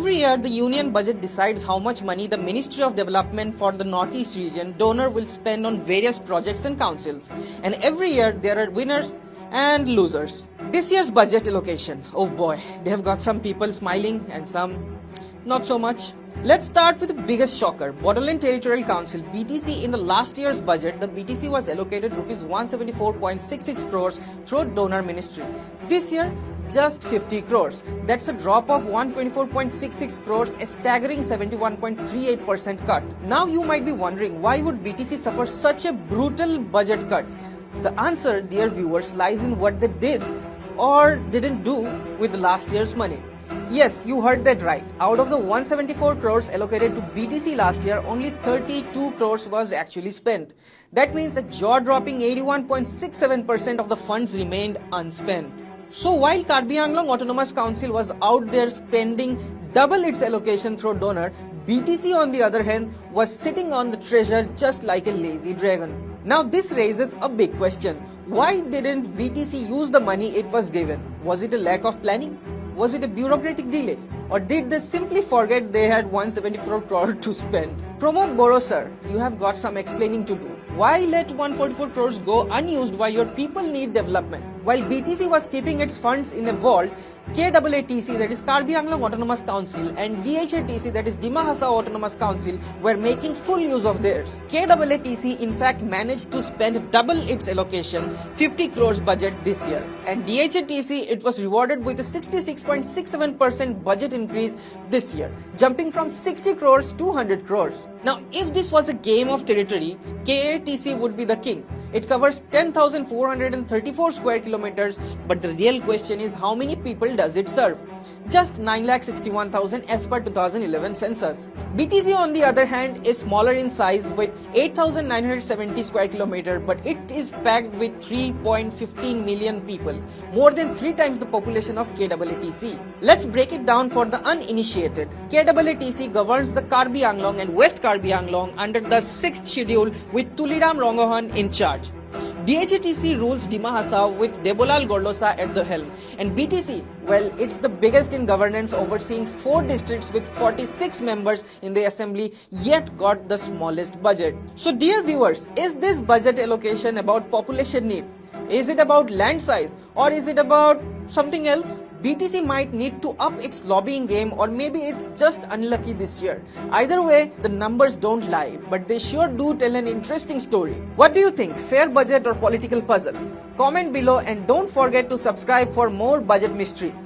Every year, the union budget decides how much money the Ministry of Development for the Northeast region donor will spend on various projects and councils. And every year, there are winners and losers. This year's budget allocation, oh boy, they have got some people smiling and some not so much. Let's start with the biggest shocker. Bodoland Territorial Council BTC. In the last year's budget, the BTC was allocated rupees 174.66 crores through donor ministry. This year, just 50 crores. That's a drop of 124.66 crores, a staggering 71.38% cut. Now you might be wondering, why would BTC suffer such a brutal budget cut? The answer, dear viewers, lies in what they did or didn't do with the last year's money. Yes, you heard that right. Out of the 174 crores allocated to BTC last year, only 32 crores was actually spent. That means a jaw-dropping 81.67% of the funds remained unspent. So while Karbi Anglong Autonomous Council was out there spending double its allocation through donor, BTC on the other hand was sitting on the treasure just like a lazy dragon. Now this raises a big question. Why didn't BTC use the money it was given? Was it a lack of planning? Was it a bureaucratic delay? Or did they simply forget they had 174 crore to spend? Pramod Bodo sir, you have got some explaining to do. Why let 144 crores go unused while your people need development? While BTC was keeping its funds in a vault, KAATC, that is Karbi Anglong Autonomous Council, and DHATC, that is Dima Hasa Autonomous Council, were making full use of theirs. KAATC in fact managed to spend double its allocation, 50 crores budget this year. And DHATC, it was rewarded with a 66.67% budget increase this year, jumping from 60 crores to 100 crores. Now, if this was a game of territory, KAATC would be the king. It covers 10,434 square kilometers, but the real question is how many people does it serve? Just 9,61,000 as per 2011 census. BTC on the other hand is smaller in size with 8,970 square kilometer, but it is packed with 3.15 million people, more than 3 times the population of KAATC. Let's break it down for the uninitiated. KAATC governs the Karbi Anglong and West Karbi Anglong under the 6th schedule with Tuliram Rongohan in charge. DHATC rules Dima Hasa with Debolal Gorlosa at the helm, and BTC, well, it's the biggest in governance, overseeing 4 districts with 46 members in the assembly, yet got the smallest budget. So dear viewers, is this budget allocation about population need? Is it about land size, or is it about something else? BTC might need to up its lobbying game, or maybe it's just unlucky this year. Either way, the numbers don't lie, but they sure do tell an interesting story. What do you think? Fair budget or political puzzle? Comment below and don't forget to subscribe for more budget mysteries.